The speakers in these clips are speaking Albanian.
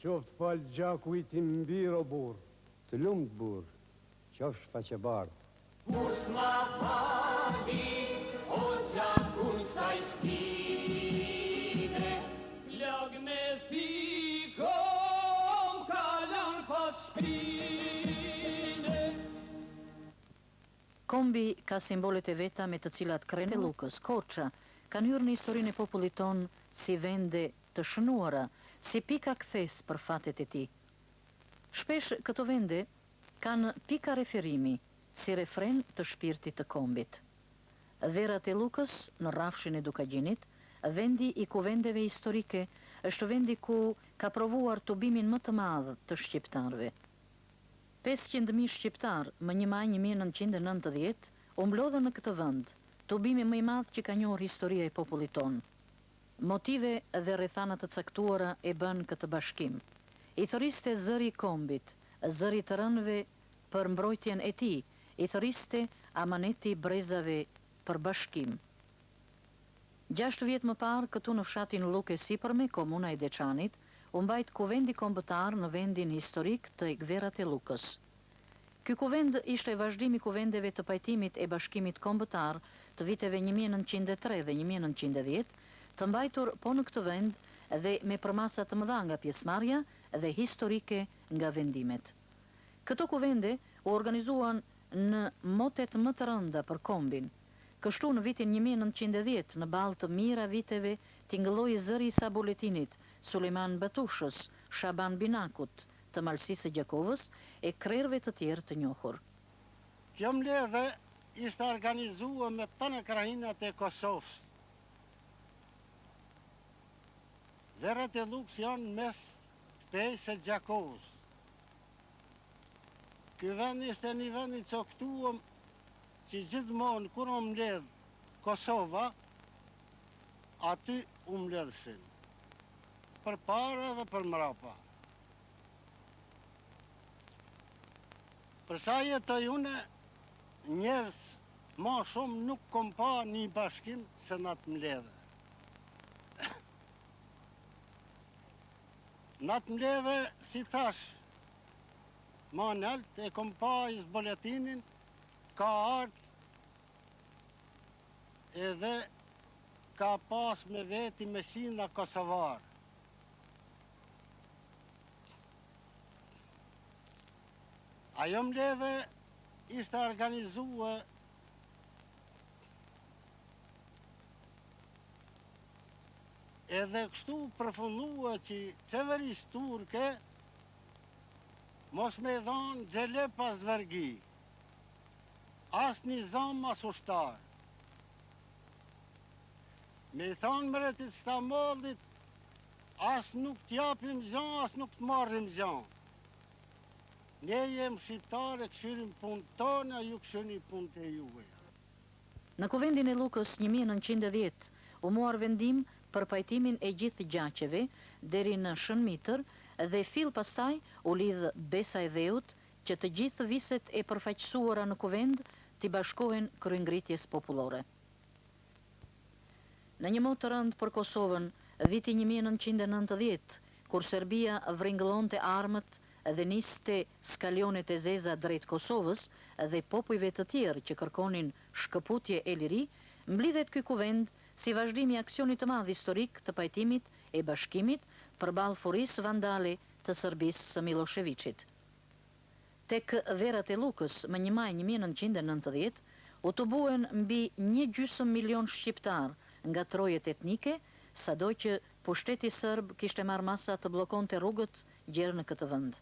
Qoftë falë gjaku I ti mbiro burë, të lumët burë, qofsh pa që bardë. Kush ma fali, o gjakun saj stine, plag me fikom kalan pas shpine. Kombi ka simbolet e veta me të cilat Krete Lukës, Korça, kanë hyrë në historinë e popullit tonë si vende të shënuara, si pika kthes për fatet e tij. Shpesh këto vende kanë pika referimi, si refren të shpirtit të kombit. Dherat e Lukës në rrafshin e Dukagjinit, vendi I kuvendeve historike, është vendi ku ka provuar tubimin më të madh të shqiptarëve. 500.000 shqiptar më 1 maj 1990 u mblodhën në këtë vend, tubimi më I madh që ka njohur historia e popullit tonë. Motive dhe rrethana të caktuara e bën këtë bashkim. I thëriste zëri I kombit, zëri të rënëve për mbrojtjen e tij, I thëriste amaneti brezave për bashkim. 6 vjet më parë, këtu në fshatin Lukë Sipërme, komuna e Deçanit, u mbajt kuvendi kombëtar në vendin historik të Gverat e Lukës. Ky kuvend ishte vazhdimi I kuvendeve të pajtimit e bashkimit kombëtar të viteve 1903 dhe 1910, të mbajtur po në këtë vend dhe me përmasa të mëdha nga pjesëmarrja dhe historike nga vendimet. Këto kuvende u organizuan në motet më të rënda për kombin. Kështu në vitin 1910, në balë të mira viteve, tingëlloi zëri I sa buletinit, Suleman Batushës, Shaban Binakut, të Malësisë së Gjakovës e krerëve të tjerë të njohur. Kjo mbledhje ishte organizuar me të në krahinat e Kosovës. Verët e Lukës janë mes Shpejës e Gjakovës. Ky vend ishte një vend i caktuar që gjithmonë kur u mbledh Kosova, aty u mbledhshin. Për para dhe për mrapa. Për sa jetoj une, njerëz ma shumë nuk kom pa një bashkim se në të mbledhe. Në të mbledhe, si thash, ma nalt e kom pa i zboletinin, ka ardhë edhe ka pas me veti me shina Kosovar. Ajo mbledhe ishte organizue edhe kështu përfundua që qeverisë turke mos me dhanë gjele pas vergi, as një zam as ushtar. Me i thonë mretit Stambollit, as nuk t'japim gjan, as nuk t'marrim gjan. Ne jem shqiptare, këshyrim punë tonë, a ju këshyri punë të juve. Në Kuvendin e Lukës 1910 u muar vendim për pajtimin e gjithë gjaqeve deri në Shënmitër dhe fill pastaj u lidh besa e dheut që të gjithë viset e përfaqësuara në Kuvend t'i bashkohen kryengritjes popullore. Në një motë të rëndë për Kosovën, viti 1990, kur Serbia vringëllonte armët dhe niste skalionet e zeza drejt Kosovës dhe popujve të tjerë që kërkonin shkëputje e liri, mblidhet ky kuvend si vazhdimi i aksionit të madh historik të pajtimit e bashkimit përballë furisë vandale të Serbisë së Miloševićit. Tek Verat e Lukës më 1 maj 1990 u të buen mbi 1,5 milion shqiptar nga trojet etnike, sado që pushteti serb kishte marrë masa të bllokonte rrugët gjerë në këtë vend.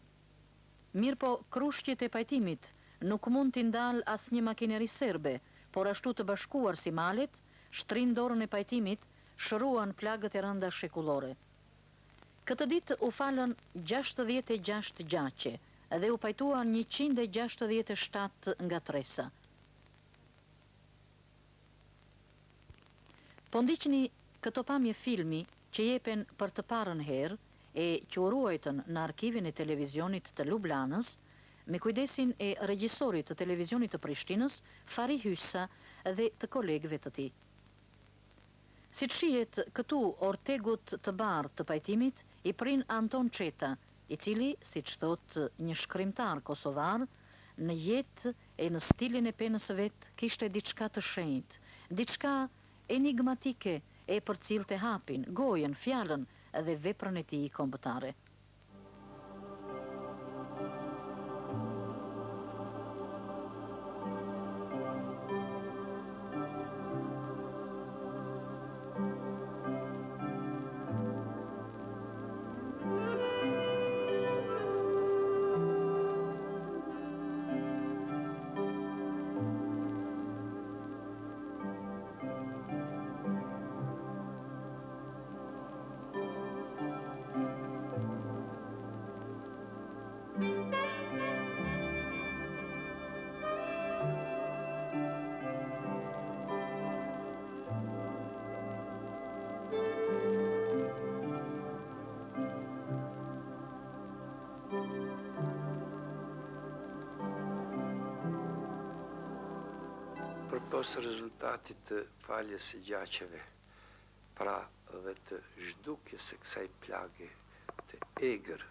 Mirë po, krushqit e pajtimit nuk mund t'i ndal asnjë makineri serbe, por ashtu të bashkuar si malet, shtrin dorën e pajtimit, shëruan plagët e rënda shekullore. Këtë ditë u falën 66 gjaqe dhe u pajtuan 167 nga tresa. Po ndiqni këto pamje filmi që jepen për të parën herë e që u ruajtën në arkivin e televizionit të Ljubljanës me kujdesin e regjisorit të televizionit të Prishtinës, Fari Hyssa dhe të kolegëve të tij. Si shihet këtu ortegut të bardhë të pajtimit i prin Anton Çeta, i cili, siç thot një shkrimtar kosovar, në jetë e në stilin e penës së vet kishte diçka të shenjtë, diçka enigmatike e përcillte hapin, gojën, fjalën dhe veprën e tij kombëtare. Përpos rezultatit të faljes së gjaqeve, pra dhe të zhdukjes së kësaj plage të egër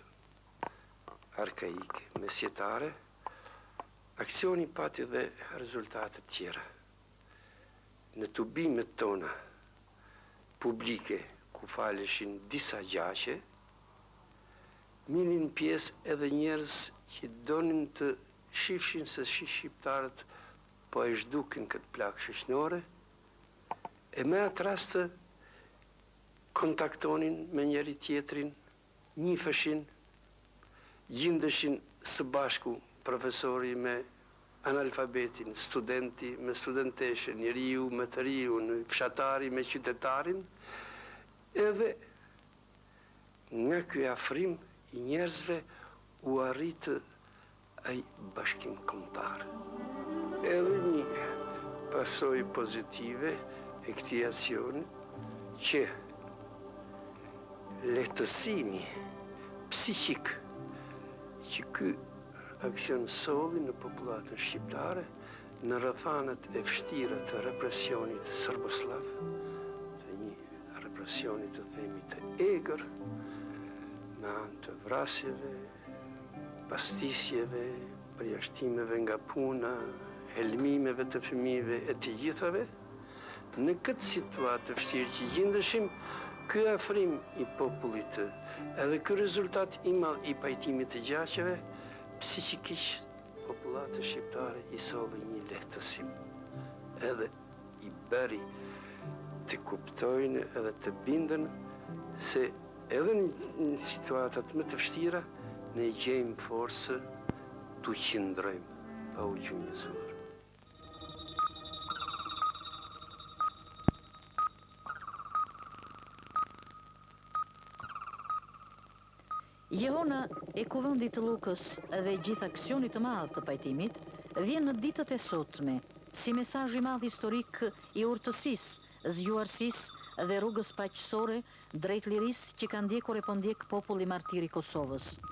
arkaike mesjetare, aksioni pati dhe rezultate tjera. Në tubimet tona publike ku faleshin disa gjaqe, minin pjesë edhe njerëz që donin të shifshin se si shqiptarët po e zhdukin këtë plagë shoqërore, e me atë rastë kontaktonin me njëri tjetrin, njifeshin, gjindeshin së bashku profesori me analfabetin, studenti me studenteshe, njeriu me të riun, fshatari me qytetarin, edhe nga ky afrim i njerëzve u arritë ai bashkim kombëtar. Edhe një pasojë pozitive e këtij aksioni që lehtësimi psiqik që ky aksion solli në popullatën shqiptare në rrethanat e vështira të represionit serboslav, të një represionit të themi të egër, me anë të vrasjeve, pastisjeve, përjashtimeve nga puna, helmimeve të fëmijëve e të gjithave, në këtë situatë të vështirë që gjendeshim, ky afrim i popullit edhe ky rezultat i madh i pajtimit të gjaqeve, psiqikisht popullatës shqiptare i solli një lehtësim, edhe i bëri të kuptojnë edhe të bindën se edhe në situatat më të vështira ne gjejmë forcë të qëndrojmë pa u gjunjëzuar. Jehona e kuvendit të Lukës dhe gjithë aksionit të madh të pajtimit vjen në ditët e sotme si mesazh i madh historik i urtësisë, zgjuarsisë dhe rrugës paqësore drejt lirisë që ka ndjekur e po ndjek populli martir i Kosovës.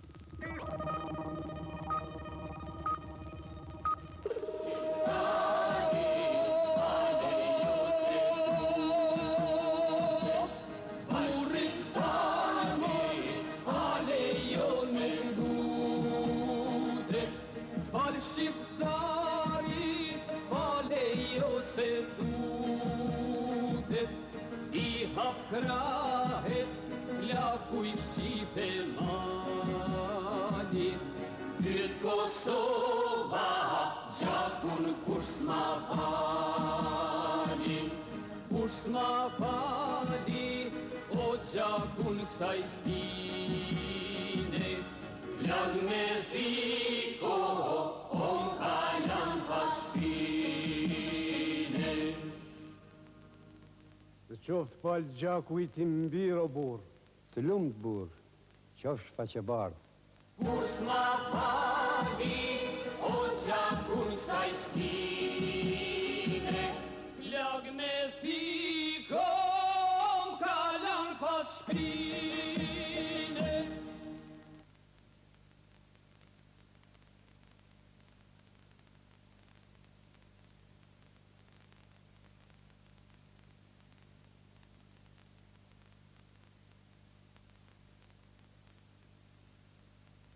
Krahet, plaku i shqipe mali, dyt Kosova, gjakun kush s'ma fali, kush s'ma fali, o gjakun kësaj stine, plag me thiko, on kalan pas shpine. Të qoftë falë gjaku i ti mbiro burë, të lumt burë, qofsh faqe bardhë. Kush s'ma fali,